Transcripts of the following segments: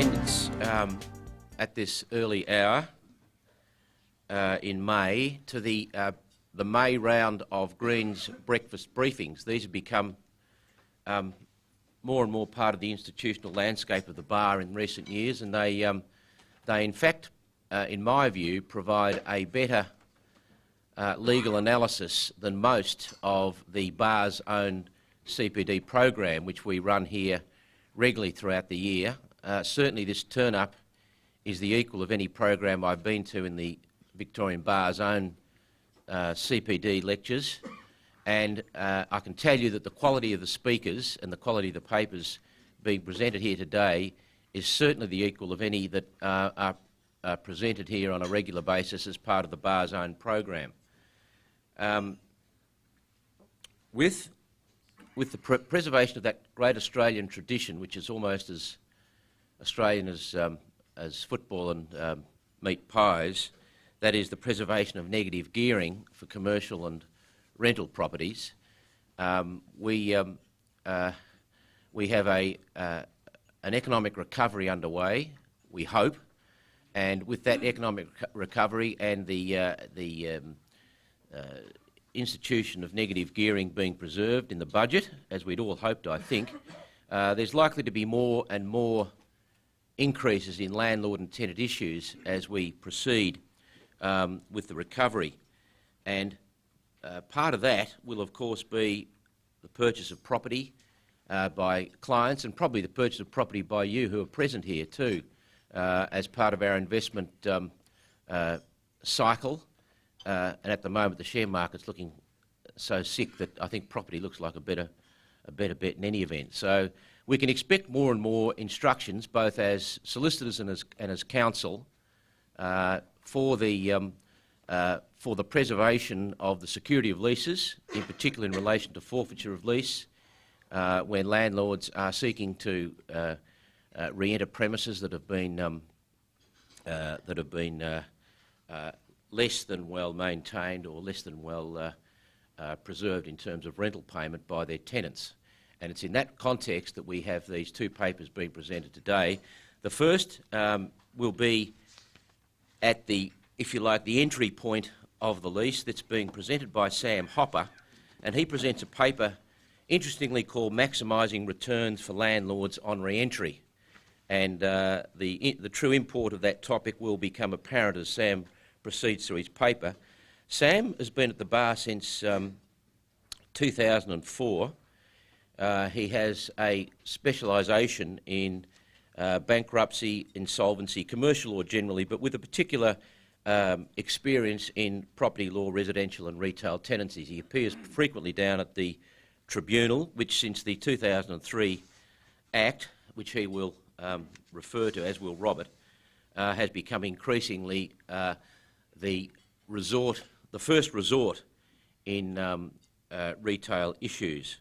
attendance at this early hour in May to the May round of Green's breakfast briefings. These have become more and more part of the institutional landscape of the bar in recent years, and they in fact, in my view, provide a better legal analysis than most of the bar's own CPD program, which we run here regularly throughout the year. Certainly this turn-up is the equal of any program I've been to in the Victorian Bar's own CPD lectures, and I can tell you that the quality of the speakers and the quality of the papers being presented here today is certainly the equal of any that are presented here on a regular basis as part of the bar's own program. With the preservation of that great Australian tradition, which is almost as Australian as football and meat pies, that is the preservation of negative gearing for commercial and rental properties, we have an economic recovery underway, we hope, and with that economic recovery and the institution of negative gearing being preserved in the budget, as we'd all hoped, I think, there's likely to be more and more increases in landlord and tenant issues as we proceed with the recovery. And part of that will, of course, be the purchase of property by clients, and probably the purchase of property by you who are present here too, as part of our investment cycle. And at the moment the share market's looking so sick that I think property looks like a better bet in any event. So we can expect more and more instructions, both as solicitors and as counsel, for the preservation of the security of leases, in particular in relation to forfeiture of lease, when landlords are seeking to re-enter premises that have been less than well maintained or less than well preserved in terms of rental payment by their tenants. And it's in that context that we have these two papers being presented today. The first will be at the, if you like, the entry point of the lease that's being presented by Sam Hopper, and he presents a paper interestingly called Maximising Returns for Landlords on Re-entry. And the true import of that topic will become apparent as Sam proceeds through his paper. Sam has been at the bar since 2004. He has a specialisation in bankruptcy, insolvency, commercial law generally, but with a particular experience in property law, residential and retail tenancies. He appears frequently down at the tribunal, which since the 2003 Act, which he will refer to, as will Robert, has become increasingly the first resort in retail issues.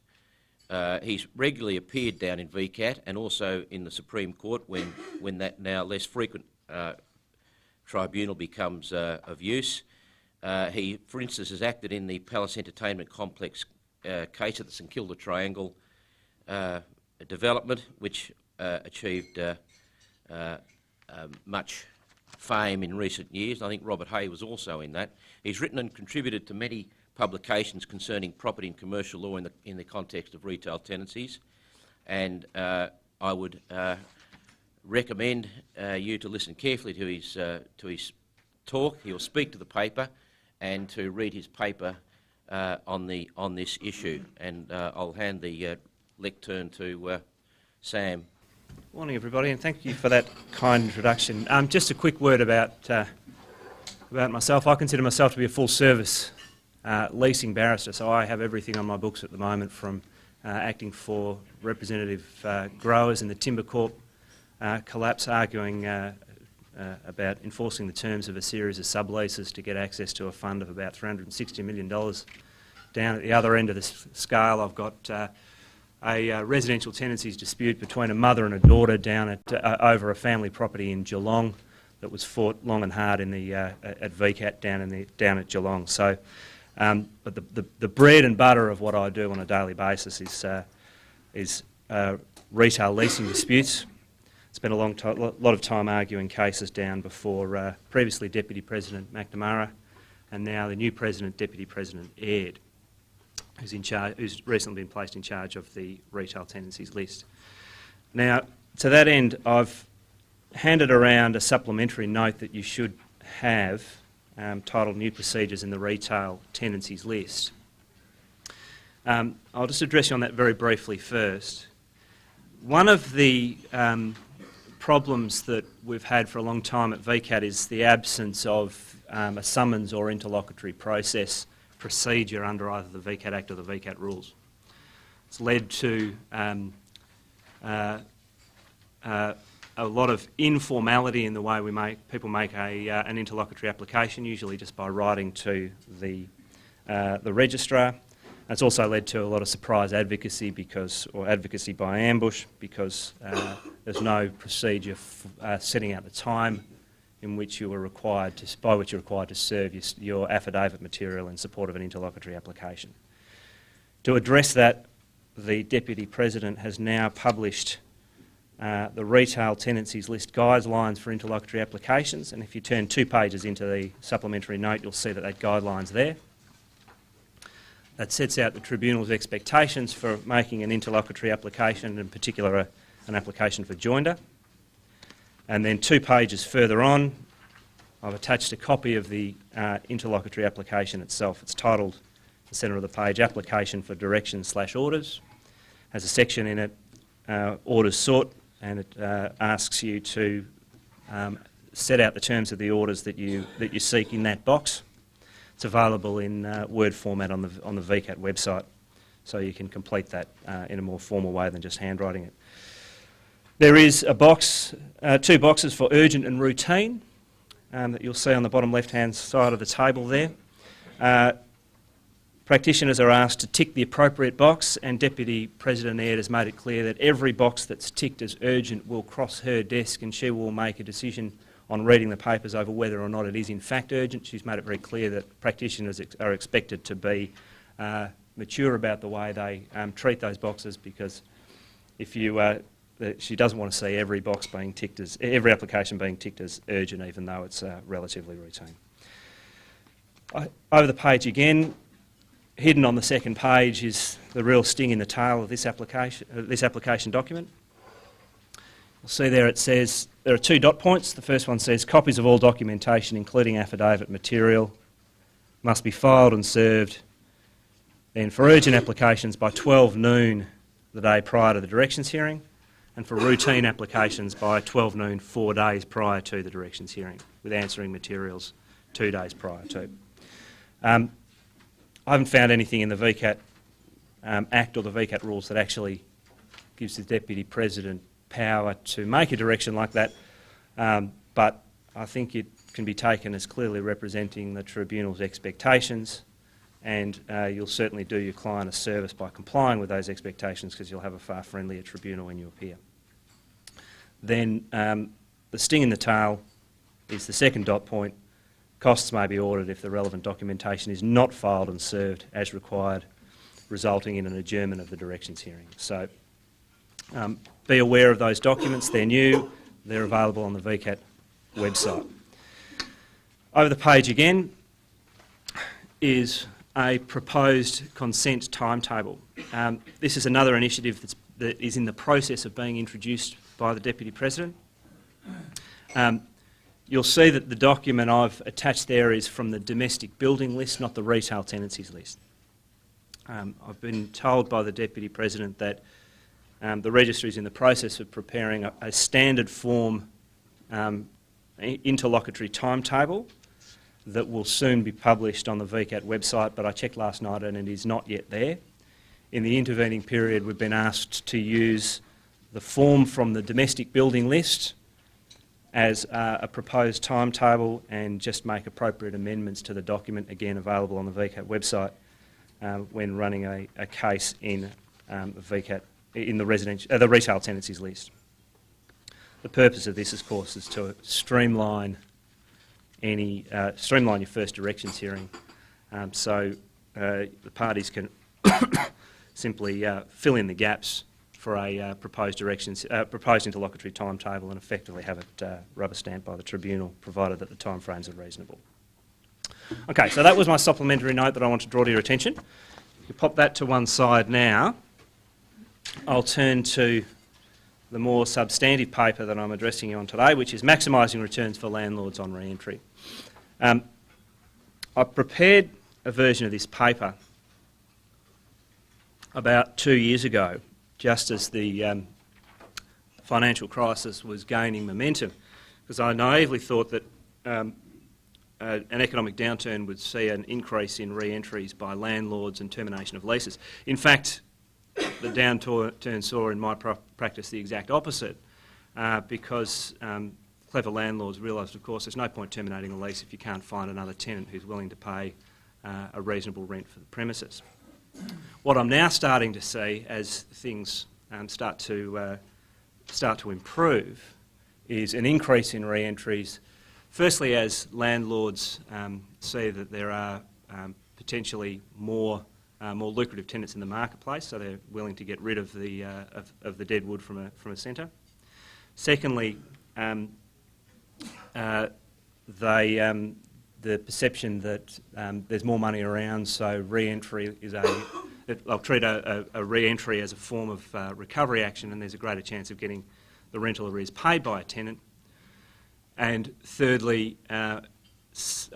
He's regularly appeared down in VCAT and also in the Supreme Court when that now less frequent tribunal becomes of use. He, for instance, has acted in the Palace Entertainment Complex case at the St Kilda Triangle development, which achieved much fame in recent years. I think Robert Hay was also in that. He's written and contributed to many publications concerning property and commercial law in the context of retail tenancies, and I would recommend you to listen carefully to his talk. He'll speak to the paper and to read his paper on this issue. And I'll hand the lectern to Sam. Morning, everybody, and thank you for that kind introduction. Just a quick word about myself. I consider myself to be a full-service leasing barrister, so I have everything on my books at the moment, from acting for representative growers in the Timber Corp collapse, arguing about enforcing the terms of a series of subleases to get access to a fund of about $360 million. Down at the other end of the scale, I've got a residential tenancies dispute between a mother and a daughter down at over a family property in Geelong that was fought long and hard in the at VCAT down at Geelong. So, but the bread and butter of what I do on a daily basis is retail leasing disputes. spent a lot of time arguing cases down before previously Deputy President McNamara and now the new President, Deputy President Aird, who's recently been placed in charge of the retail tenancies list. Now, to that end, I've handed around a supplementary note that you should have titled New Procedures in the Retail Tenancies List. I'll just address you on that very briefly first. One of the problems that we've had for a long time at VCAT is the absence of a summons or interlocutory process procedure under either the VCAT Act or the VCAT rules. It's led to a lot of informality in the way people make an interlocutory application, usually just by writing to the registrar. It's also led to a lot of surprise advocacy or advocacy by ambush because there's no procedure setting out the time in which you are required to serve your affidavit material in support of an interlocutory application. To address that, the Deputy President has now published the Retail Tenancies List guidelines for interlocutory applications, and if you turn 2 pages into the supplementary note, you'll see that guideline's there. That sets out the Tribunal's expectations for making an interlocutory application, in particular an application for joinder. And then 2 pages further on, I've attached a copy of the interlocutory application itself. It's titled, the centre of the page, Application for Directions/Orders. Has a section in it, Orders Sought, and it asks you to set out the terms of the orders that you seek in that box. It's available in Word format on the VCAT website, so you can complete that in a more formal way than just handwriting it. There is a box, 2 boxes for urgent and routine that you'll see on the bottom left-hand side of the table there. Practitioners are asked to tick the appropriate box, and Deputy President Aird has made it clear that every box that's ticked as urgent will cross her desk and she will make a decision on reading the papers over whether or not it is in fact urgent. She's made it very clear that practitioners are expected to be mature about the way they treat those boxes, because if she doesn't want to see every application being ticked as urgent, even though it's relatively routine. Over the page again, hidden on the second page is the real sting in the tail of this application document. You'll see there it says there are 2 dot points. The first one says copies of all documentation, including affidavit material, must be filed and served then for urgent applications by 12 noon the day prior to the directions hearing, and for routine applications by 12 noon 4 days prior to the directions hearing, with answering materials 2 days prior to. I haven't found anything in the VCAT Act or the VCAT rules that actually gives the Deputy President power to make a direction like that, but I think it can be taken as clearly representing the Tribunal's expectations, and you'll certainly do your client a service by complying with those expectations, because you'll have a far friendlier tribunal when you appear. Then the sting in the tail is the second dot point. Costs may be ordered if the relevant documentation is not filed and served as required, resulting in an adjournment of the directions hearing. So be aware of those documents. They're new. They're available on the VCAT website. Over the page again is a proposed consent timetable. This is another initiative that is in the process of being introduced by the Deputy President. You'll see that the document I've attached there is from the domestic building list, not the retail tenancies list. I've been told by the Deputy President that the registry is in the process of preparing a standard form interlocutory timetable that will soon be published on the VCAT website, but I checked last night and it is not yet there. In the intervening period, we've been asked to use the form from the domestic building list as a proposed timetable and just make appropriate amendments to the document, again available on the VCAT website, when running a case in VCAT, in the retail tenancies list. The purpose of this, of course, is to streamline your first directions hearing, so the parties can simply fill in the gaps for a proposed interlocutory timetable and effectively have it rubber stamped by the tribunal, provided that the timeframes are reasonable. Okay, so that was my supplementary note that I want to draw to your attention. You pop that to one side now. I'll turn to the more substantive paper that I'm addressing you on today, which is maximising returns for landlords on re-entry. I prepared a version of this paper about 2 years ago, just as the financial crisis was gaining momentum, because I naively thought that an economic downturn would see an increase in re-entries by landlords and termination of leases. In fact, the downturn saw in my practice the exact opposite, because clever landlords realised, of course, there's no point terminating a lease if you can't find another tenant who's willing to pay a reasonable rent for the premises. What I'm now starting to see as things start to improve is an increase in re-entries. Firstly, as landlords see that there are potentially more lucrative tenants in the marketplace, so they're willing to get rid of the dead wood from a centre. Secondly, the perception that there's more money around, so re-entry is I'll treat a re-entry as a form of recovery action, and there's a greater chance of getting the rental arrears paid by a tenant. And thirdly, a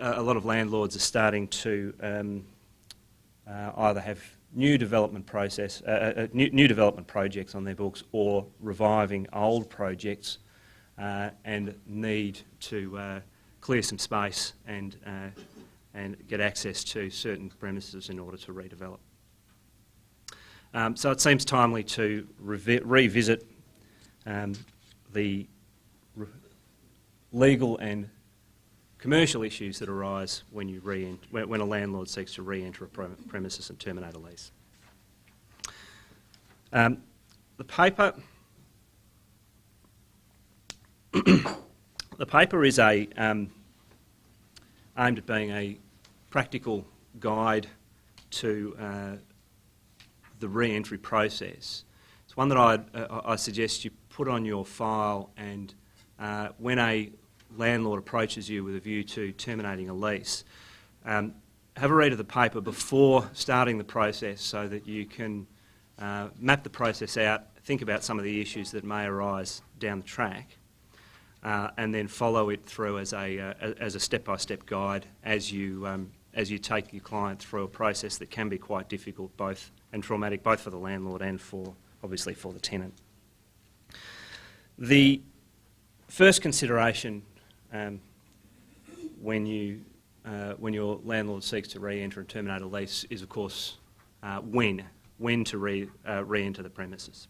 lot of landlords are starting to either have new development projects on their books, or reviving old projects, and need to clear some space and get access to certain premises in order to redevelop. So it seems timely to revisit the legal and commercial issues that arise when when a landlord seeks to re-enter a premises and terminate a lease. The paper is aimed at being a practical guide to the re-entry process. It's one that I suggest you put on your file, and when a landlord approaches you with a view to terminating a lease, have a read of the paper before starting the process, so that you can map the process out, think about some of the issues that may arise down the track, and then follow it through as a step-by-step guide as you take your client through a process that can be quite difficult and traumatic, both for the landlord and obviously for the tenant. The first consideration when your landlord seeks to re-enter and terminate a lease is, of course, when to re-enter the premises.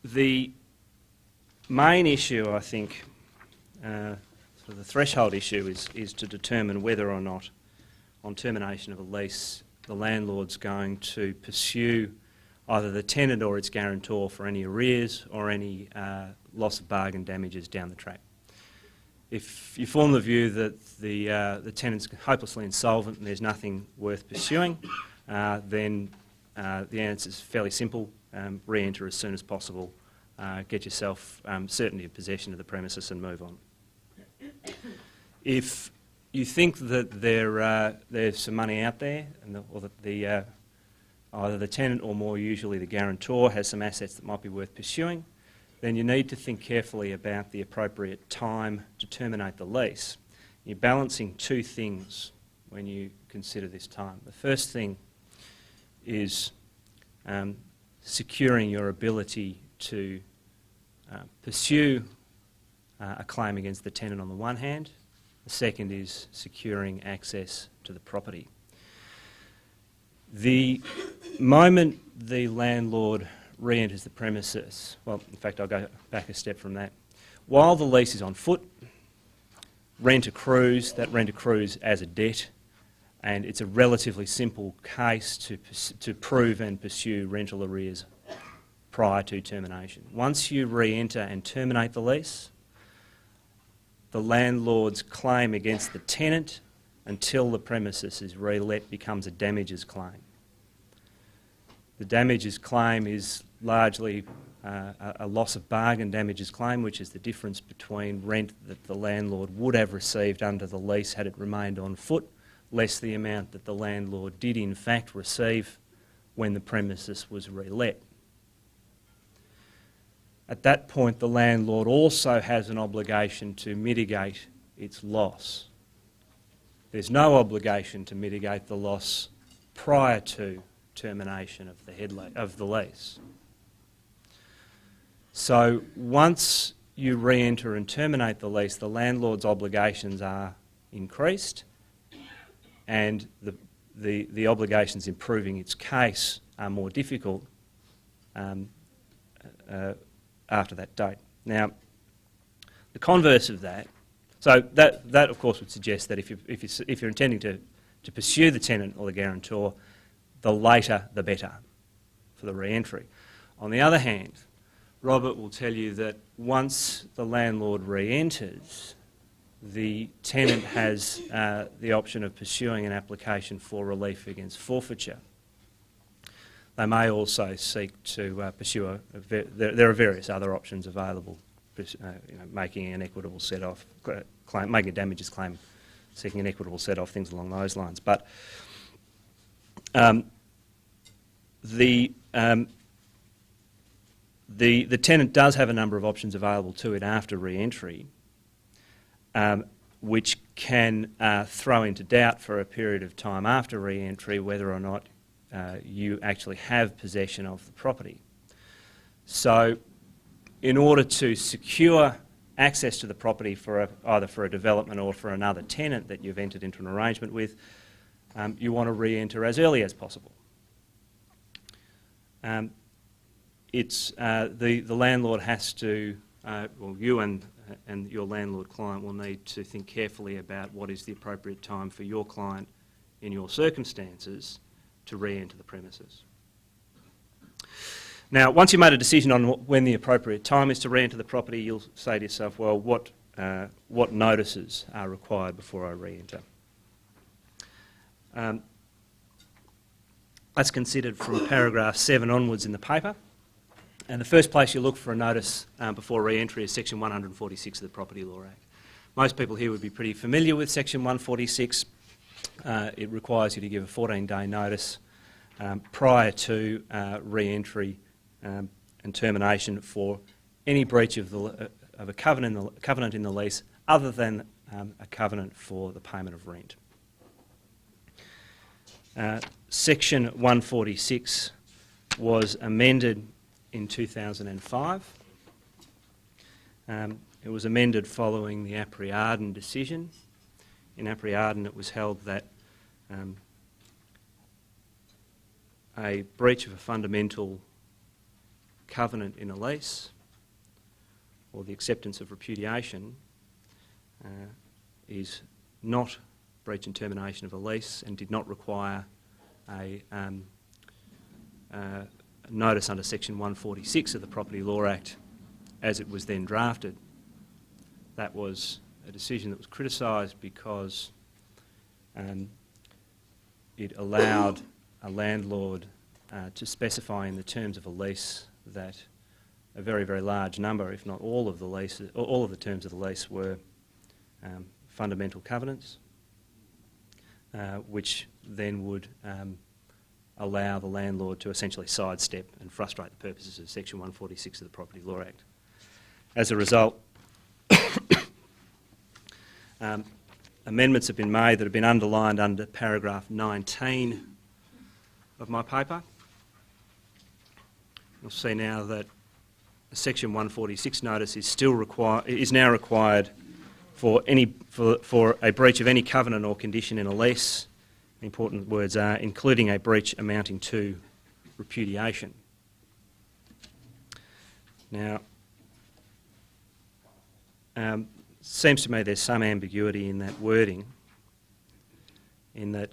The main issue, I think, sort of the threshold issue is to determine whether or not, on termination of a lease, the landlord's going to pursue either the tenant or its guarantor for any arrears or any loss of bargain damages down the track. If you form the view that the tenant's hopelessly insolvent and there's nothing worth pursuing, then the answer is fairly simple: re-enter as soon as possible, get yourself certainty of possession of the premises and move on. If you think that there's some money out there, or that either the tenant or more usually the guarantor has some assets that might be worth pursuing, then you need to think carefully about the appropriate time to terminate the lease. You're balancing two things when you consider this time. The first thing is securing your ability to pursue a claim against the tenant on the one hand. The second is securing access to the property. The moment the landlord re-enters the premises, well, in fact, I'll go back a step from that. While the lease is on foot, rent accrues, that rent accrues as a debt, and it's a relatively simple case to prove and pursue rental arrears prior to termination. Once you re-enter and terminate the lease, the landlord's claim against the tenant until the premises is re-let becomes a damages claim. The damages claim is largely a loss of bargain damages claim, which is the difference between rent that the landlord would have received under the lease had it remained on foot, less the amount that the landlord did in fact receive when the premises was relet. At that point, the landlord also has an obligation to mitigate its loss. There's no obligation to mitigate the loss prior to termination of the lease. So once you re-enter and terminate the lease, the landlord's obligations are increased, and the obligations in proving its case are more difficult after that date. Now, the converse of that, so that of course would suggest that if you're intending to pursue the tenant or the guarantor, the later the better for the re-entry. On the other hand, Robert will tell you that once the landlord re-enters, the tenant has the option of pursuing an application for relief against forfeiture. They may also seek to pursue there are various other options available, making an equitable set-off, making a damages claim, seeking an equitable set-off, things along those lines. But the tenant does have a number of options available to it after re-entry, which can throw into doubt for a period of time after re-entry whether or not you actually have possession of the property. So in order to secure access to the property for either for a development or for another tenant that you've entered into an arrangement with, you want to re-enter as early as possible. The landlord has to, well, you and your landlord client will need to think carefully about what is the appropriate time for your client in your circumstances to re-enter the premises. Now, once you've made a decision on when the appropriate time is to re-enter the property, you'll say to yourself, well, what notices are required before I re-enter? That's considered from paragraph 7 onwards in the paper. And the first place you look for a notice before re-entry is section 146 of the Property Law Act. Most people here would be pretty familiar with section 146. It requires you to give a 14-day notice prior to re-entry and termination for any breach of a covenant in the lease other than a covenant for the payment of rent. Section 146 was amended in 2005. It was amended following the Apri-Arden decision. In Apri-Arden it was held that a breach of a fundamental covenant in a lease or the acceptance of repudiation is not breach and termination of a lease and did not require a notice under section 146 of the Property Law Act as it was then drafted. That was a decision that was criticised because it allowed a landlord to specify in the terms of a lease that a very, very large number, if not all of the leases, all of the terms of the lease were fundamental covenants, which then would allow the landlord to essentially sidestep and frustrate the purposes of section 146 of the Property Law Act. As a result, amendments have been made that have been underlined under paragraph 19 of my paper. You'll see now that a section 146 notice is now required for a breach of any covenant or condition in a lease. The important words are including a breach amounting to repudiation. Now, seems to me there's some ambiguity in that wording, in that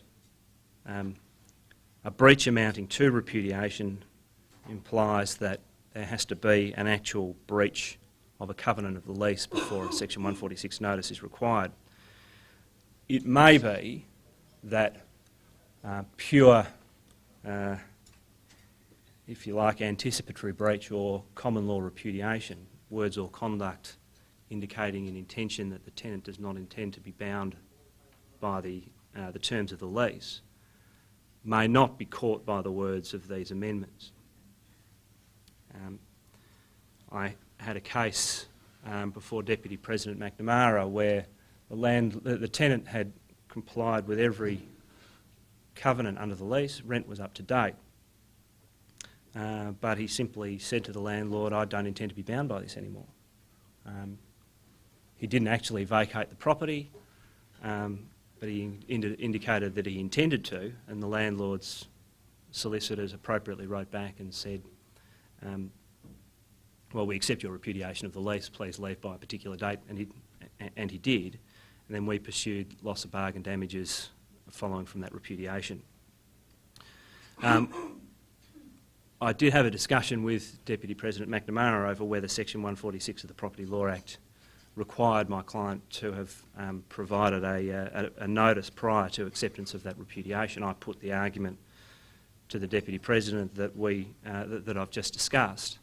a breach amounting to repudiation implies that there has to be an actual breach of a covenant of the lease before a section 146 notice is required. It may be that pure if you like, anticipatory breach or common law repudiation, words or conduct indicating an intention that the tenant does not intend to be bound by the terms of the lease, may not be caught by the words of these amendments. I had a case before Deputy President McNamara where the tenant had complied with every covenant under the lease, rent was up to date, but he simply said to the landlord, I don't intend to be bound by this anymore. He didn't actually vacate the property, but he indicated that he intended to, and the landlord's solicitors appropriately wrote back and said, well, we accept your repudiation of the lease, please leave by a particular date, and he did, and then we pursued loss of bargain damages following from that repudiation. I did have a discussion with Deputy President McNamara over whether Section 146 of the Property Law Act required my client to have provided a notice prior to acceptance of that repudiation. I put the argument to the Deputy President that that I've just discussed,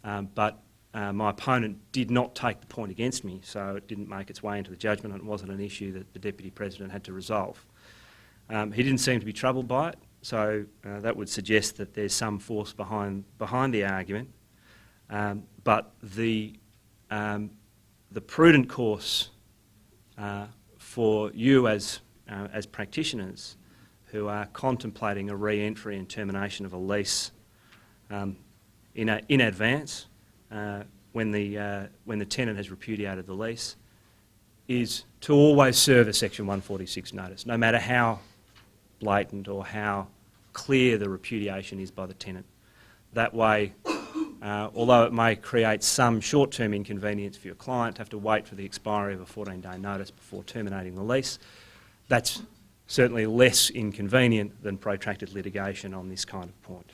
but my opponent did not take the point against me, so it didn't make its way into the judgment, and it wasn't an issue that the Deputy President had to resolve. He didn't seem to be troubled by it, so that would suggest that there's some force behind the argument, but the prudent course for you as practitioners who are contemplating a re-entry and termination of a lease in advance when the tenant has repudiated the lease is to always serve a Section 146 notice, no matter how blatant or how clear the repudiation is by the tenant. That way, although it may create some short-term inconvenience for your client to have to wait for the expiry of a 14-day notice before terminating the lease, that's certainly less inconvenient than protracted litigation on this kind of point.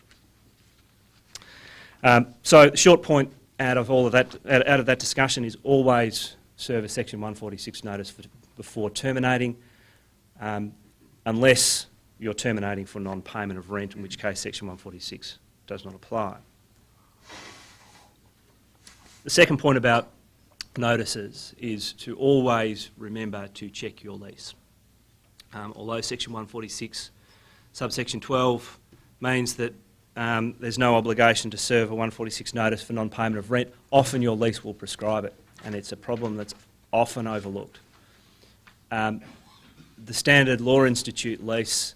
So the short point out of that discussion is always serve a Section 146 notice before terminating, unless you're terminating for non-payment of rent, in which case Section 146 does not apply. The second point about notices is to always remember to check your lease. Although Section 146, subsection 12, means that there's no obligation to serve a 146 notice for non-payment of rent, often your lease will prescribe it, and it's a problem that's often overlooked. The Standard Law Institute lease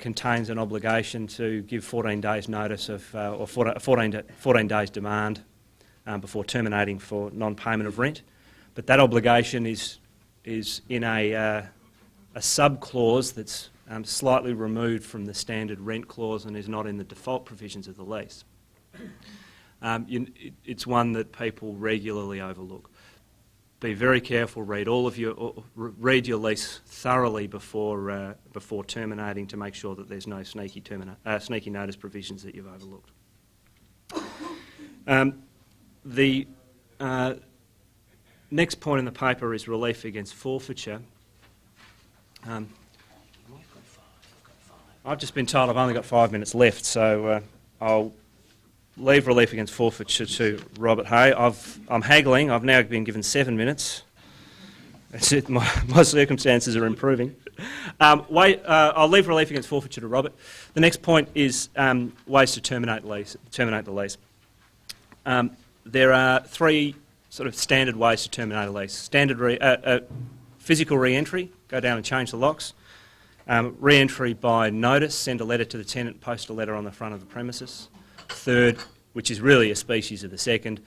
contains an obligation to give 14 days notice of, or 14 days demand before terminating for non-payment of rent, but that obligation is in a sub-clause that's slightly removed from the standard rent clause and is not in the default provisions of the lease. It's one that people regularly overlook. Be very careful. Read your lease thoroughly before terminating to make sure that there's no sneaky notice provisions that you've overlooked. The next point in the paper is relief against forfeiture. I've just been told I've only got 5 minutes left, so I'll leave relief against forfeiture to Robert Hay. I'm haggling. I've now been given 7 minutes. That's it. My circumstances are improving. I'll leave relief against forfeiture to Robert. The next point is ways to terminate the lease. There are three sort of standard ways to terminate a lease. Standard physical re-entry, go down and change the locks. Re-entry by notice, send a letter to the tenant, post a letter on the front of the premises. Third, which is really a species of the second,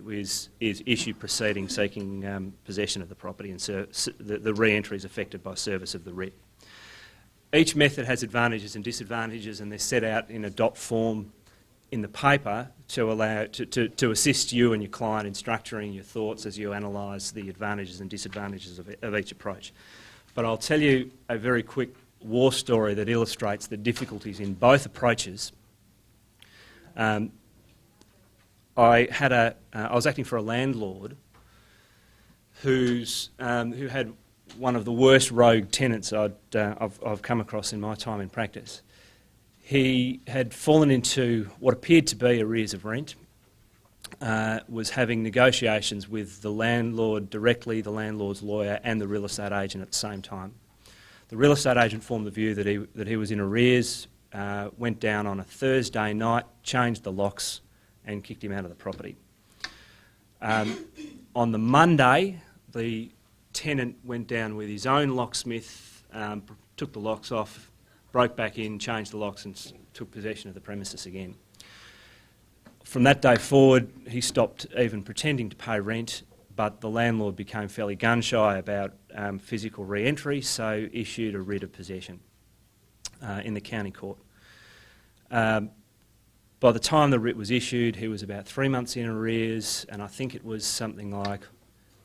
is issue proceeding seeking possession of the property, and the re-entry is effected by service of the writ. Each method has advantages and disadvantages, and they're set out in a dot form in the paper to assist you and your client in structuring your thoughts as you analyse the advantages and disadvantages of each approach. But I'll tell you a very quick war story that illustrates the difficulties in both approaches. I was acting for a landlord who had one of the worst rogue tenants I've come across in my time in practice. He had fallen into what appeared to be arrears of rent, was having negotiations with the landlord directly, the landlord's lawyer and the real estate agent at the same time. The real estate agent formed the view that he was in arrears, went down on a Thursday night, changed the locks and kicked him out of the property. On the Monday, the tenant went down with his own locksmith, took the locks off, broke back in, changed the locks and took possession of the premises again. From that day forward, he stopped even pretending to pay rent, but the landlord became fairly gun-shy about physical re-entry, so issued a writ of possession in the county court. By the time the writ was issued, he was about 3 months in arrears, and I think it was something like,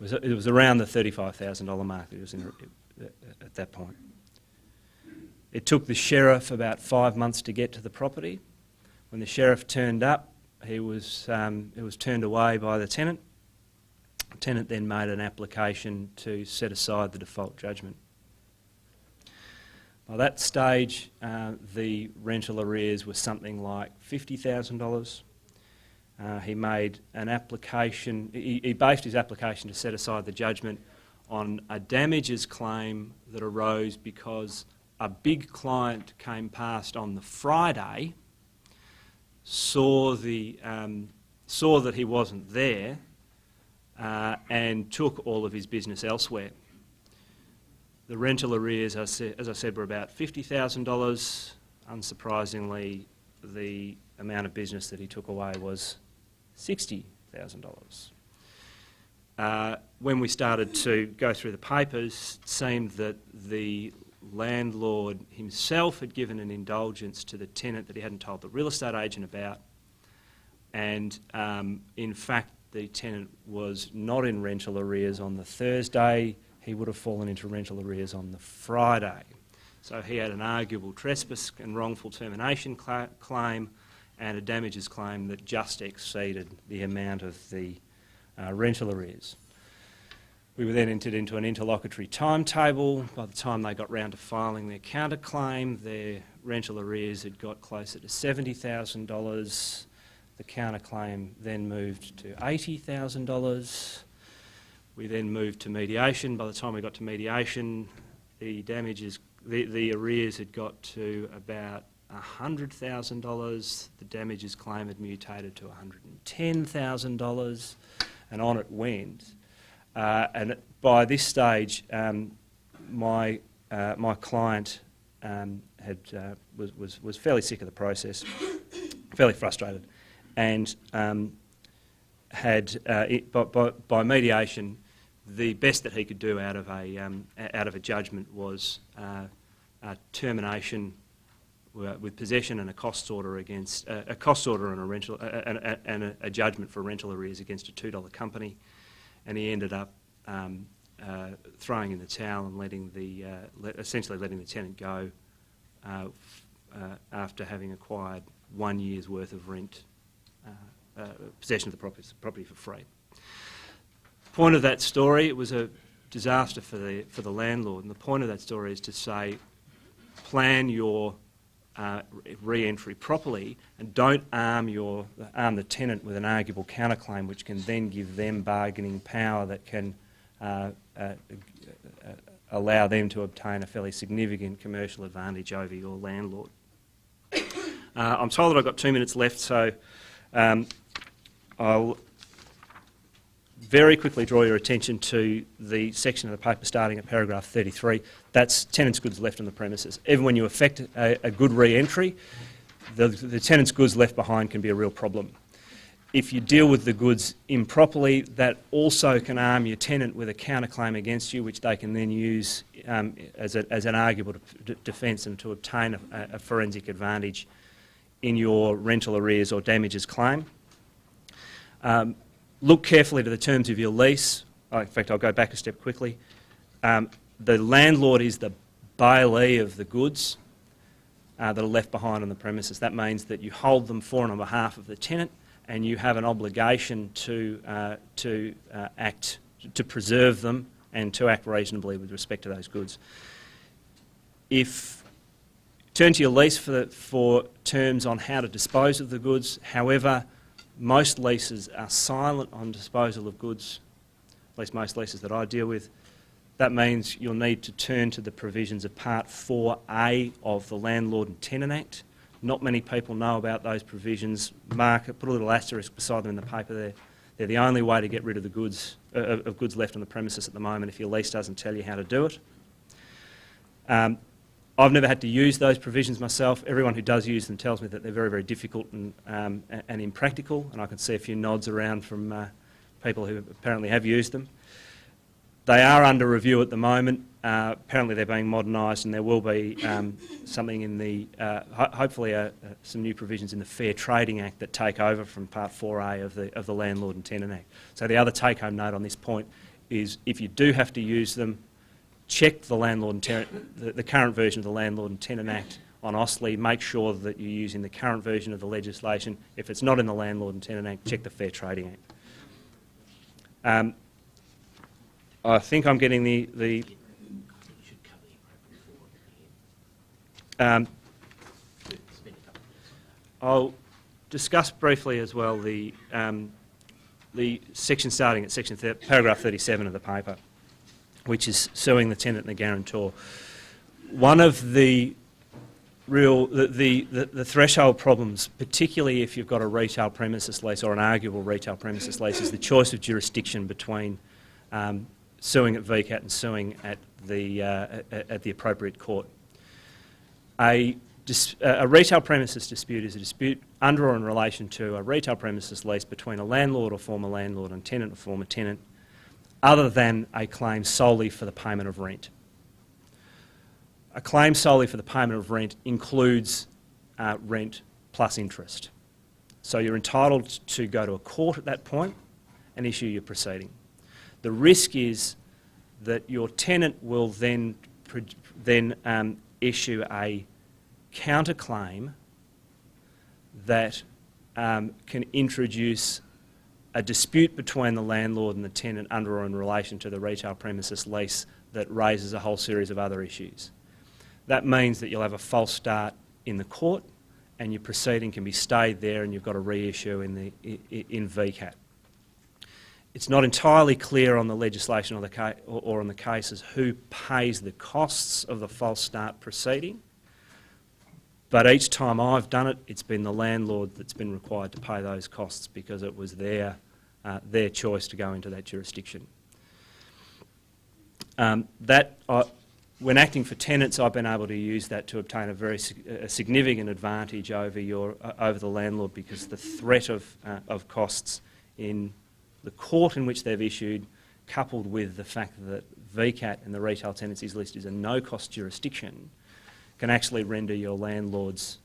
it was around the $35,000 mark that he was in at that point. It took the sheriff about 5 months to get to the property. When the sheriff turned up, it was turned away by the tenant. The tenant then made an application to set aside the default judgment. By that stage, the rental arrears were something like $50,000. He made an application, he based his application to set aside the judgment on a damages claim that arose because a big client came past on the Friday, saw that he wasn't there, and took all of his business elsewhere. The rental arrears, as I said, were about $50,000. Unsurprisingly, the amount of business that he took away was $60,000. When we started to go through the papers, it seemed that the landlord himself had given an indulgence to the tenant that he hadn't told the real estate agent about, and in fact the tenant was not in rental arrears on the Thursday. He would have fallen into rental arrears on the Friday. So he had an arguable trespass and wrongful termination claim and a damages claim that just exceeded the amount of the rental arrears. We were then entered into an interlocutory timetable. By the time they got round to filing their counterclaim, their rental arrears had got closer to $70,000. The counterclaim then moved to $80,000. We then moved to mediation. By the time we got to mediation, the arrears had got to about $100,000. The damages claim had mutated to $110,000, and on it went. And by this stage, my client was fairly sick of the process, fairly frustrated, and by mediation, the best that he could do out of a judgment was a termination with possession and a cost order against a cost order and a rental and a judgment for rental arrears against a $2 company, and he ended up throwing in the towel and essentially letting the tenant go after having acquired 1 year's worth of rent, possession of the property for free. Point of that story, it was a disaster for the landlord, and the point of that story is to say, plan your re-entry properly and don't arm the tenant with an arguable counterclaim, which can then give them bargaining power that can allow them to obtain a fairly significant commercial advantage over your landlord. I'm told that I've got 2 minutes left, so I'll very quickly draw your attention to the section of the paper starting at paragraph 33. That's tenant's goods left on the premises. Even when you effect a good re-entry, the tenant's goods left behind can be a real problem. If you deal with the goods improperly, that also can arm your tenant with a counterclaim against you, which they can then use as an arguable defence and to obtain a forensic advantage in your rental arrears or damages claim. Look carefully to the terms of your lease. In fact, I'll go back a step quickly. The landlord is the bailee of the goods that are left behind on the premises. That means that you hold them for and on behalf of the tenant, and you have an obligation to preserve them and to act reasonably with respect to those goods. If Turn to your lease for terms on how to dispose of the goods. However, most leases are silent on disposal of goods, at least most leases that I deal with. That means you'll need to turn to the provisions of Part 4A of the Landlord and Tenant Act. Not many people know about those provisions. Mark, put a little asterisk beside them in the paper there. They're the only way to get rid of the goods, of goods left on the premises at the moment if your lease doesn't tell you how to do it. I've never had to use those provisions myself. Everyone who does use them tells me that they're very, very difficult and impractical, and I can see a few nods around from people who apparently have used them. They are under review at the moment. Apparently they're being modernised, and there will be something in the, hopefully some new provisions in the Fair Trading Act that take over from Part 4A of the Landlord and Tenant Act. So the other take-home note on this point is if you do have to use them, check the Landlord and Tenant, the current version of the Landlord and Tenant Act on Austlii. Make sure that you're using the current version of the legislation. If it's not in the Landlord and Tenant Act, check the Fair Trading Act. I think I'm getting the I'll discuss briefly as well the section starting at paragraph 37 of the paper, which is suing the tenant and the guarantor. One of the threshold problems, particularly if you've got a retail premises lease or an arguable retail premises lease, is the choice of jurisdiction between suing at VCAT and suing at the appropriate court. A retail premises dispute is a dispute under or in relation to a retail premises lease between a landlord or former landlord and tenant or former tenant, other than a claim solely for the payment of rent. A claim solely for the payment of rent includes rent plus interest. So you're entitled to go to a court at that point and issue your proceeding. The risk is that your tenant will then issue a counterclaim that can introduce a dispute between the landlord and the tenant under or in relation to the retail premises lease that raises a whole series of other issues. That means that you'll have a false start in the court and your proceeding can be stayed there and you've got a reissue in VCAT. It's not entirely clear on the legislation or on the cases who pays the costs of the false start proceeding, but each time I've done it, it's been the landlord that's been required to pay those costs because it was their choice to go into that jurisdiction. When acting for tenants, I've been able to use that to obtain a significant advantage over the landlord because the threat of costs in the court in which they've issued, coupled with the fact that VCAT and the retail tenancies list is a no-cost jurisdiction, can actually render your landlord's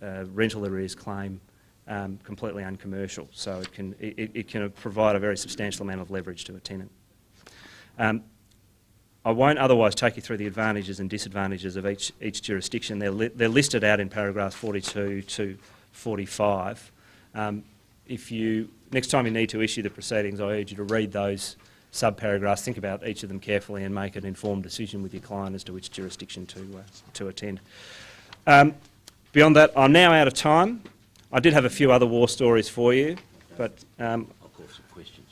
rental arrears claim completely uncommercial. So it can provide a very substantial amount of leverage to a tenant. I won't otherwise take you through the advantages and disadvantages of each jurisdiction. They're listed out in paragraphs 42 to 45. Next time you need to issue the proceedings, I urge you to read those sub-paragraphs, think about each of them carefully and make an informed decision with your client as to which jurisdiction to attend. Beyond that, I'm now out of time. I did have a few other war stories for you, but... I'll call some questions.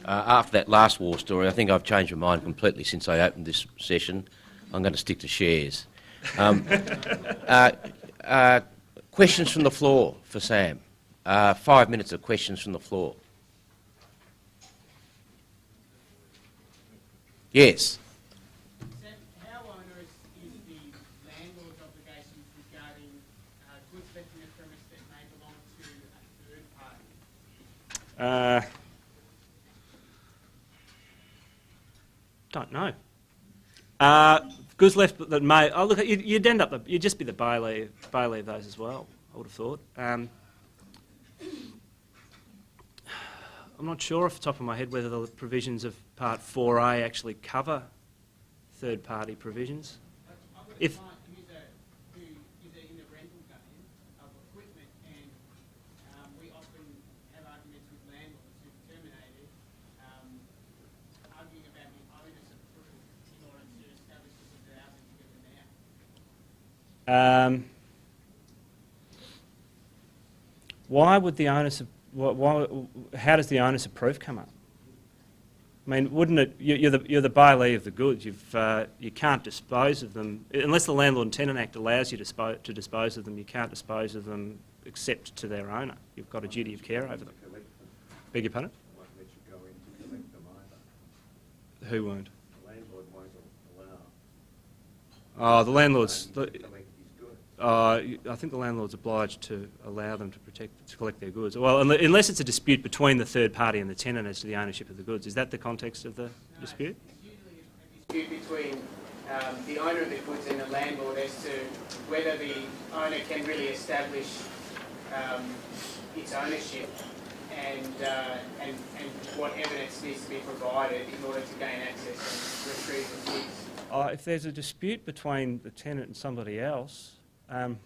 After that last war story, I think I've changed my mind completely since I opened this session. I'm going to stick to shares. Questions from the floor for Sam. 5 minutes of questions from the floor. Yes. Sam, how onerous is the landlord's obligations regarding goods left in the premise that may belong to a third party? Don't know. Goods left that may... Oh, look, you'd just be the bailey of those as well, I would have thought. I'm not sure off the top of my head whether the provisions of Part 4A actually cover third-party provisions. I've got a client who is in the rental game of equipment, and we often have arguments with landlords who've terminated, arguing about the onus of proof in order to establish this as a housing to get them out. Why would the onus of... how does the onus of proof come up? I mean, wouldn't it... You're the bailee of the goods. You can't dispose of them... Unless the Landlord and Tenant Act allows you to dispose of them, you can't dispose of them except to their owner. You've got a duty of care over them. Beg your pardon? Won't let you go in to collect them either. Who won't? The landlord won't Oh, allow. the landlord's... Collect his goods. I think the landlord's obliged to allow them to collect their goods. Well, unless it's a dispute between the third party and the tenant as to the ownership of the goods. Is that the context of the dispute? It's usually a dispute between the owner of the goods and the landlord as to whether the owner can really establish its ownership and what evidence needs to be provided in order to gain access and retrieve the goods. If there's a dispute between the tenant and somebody else, I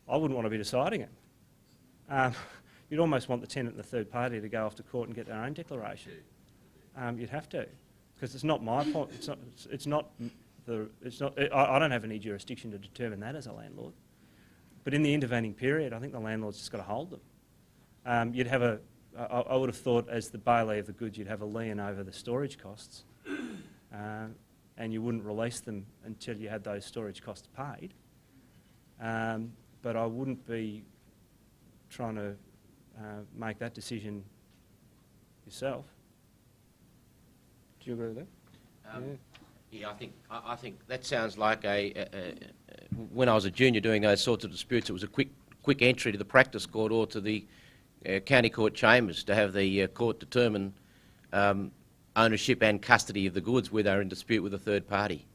wouldn't want to be deciding it. You'd almost want the tenant and the third party to go off to court and get their own declaration. You'd have to, because it's not my point. I don't have any jurisdiction to determine that as a landlord. But in the intervening period, I think the landlord's just got to hold them. You'd have I would have thought, as the bailee of the goods, you'd have a lien over the storage costs, and you wouldn't release them until you had those storage costs paid. But I wouldn't be trying to make that decision yourself. Do you agree with that? Yeah, I think that sounds like when I was a junior doing those sorts of disputes, it was a quick entry to the practice court or to the county court chambers to have the court determine ownership and custody of the goods where they're in dispute with a third party.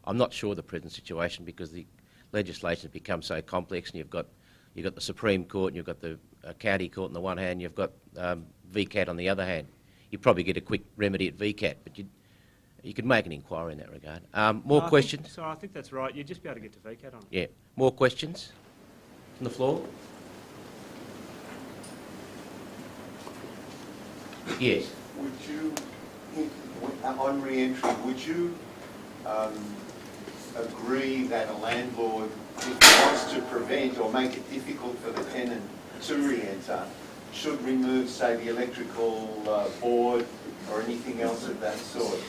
I'm not sure of the present situation because the legislation has become so complex, and you've got the Supreme Court and you've got the county court on the one hand, you've got VCAT on the other hand. You probably get a quick remedy at VCAT, but you could make an inquiry in that regard. More questions? I think that's right. You'd just be able to get to VCAT on it. Yeah. More questions from the floor? Yes. Would you, on re-entry, would you agree that a landlord, if he wants to prevent or make it difficult for the tenant to re-enter, should remove, say, the electrical board or anything else of that sort,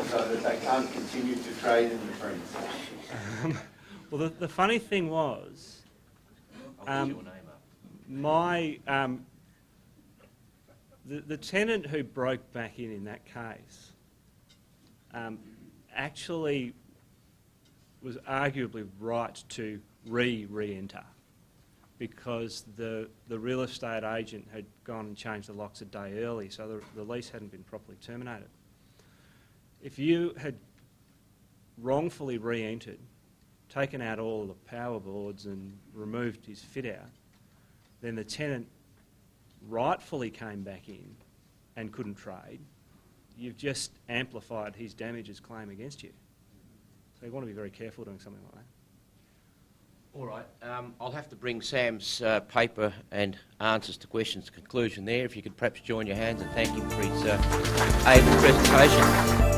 so that they can't continue to trade in the premises? Well, the funny thing was, I'll get your name up. the tenant who broke back in that case actually was arguably right to re-enter because the real estate agent had gone and changed the locks a day early, so the lease hadn't been properly terminated. If you had wrongfully re-entered, taken out all the power boards and removed his fit-out, then the tenant rightfully came back in and couldn't trade. You've just amplified his damages claim against you. So you want to be very careful doing something like that. All right. I'll have to bring Sam's paper and answers to questions to conclusion there. If you could perhaps join your hands and thank him for his able presentation.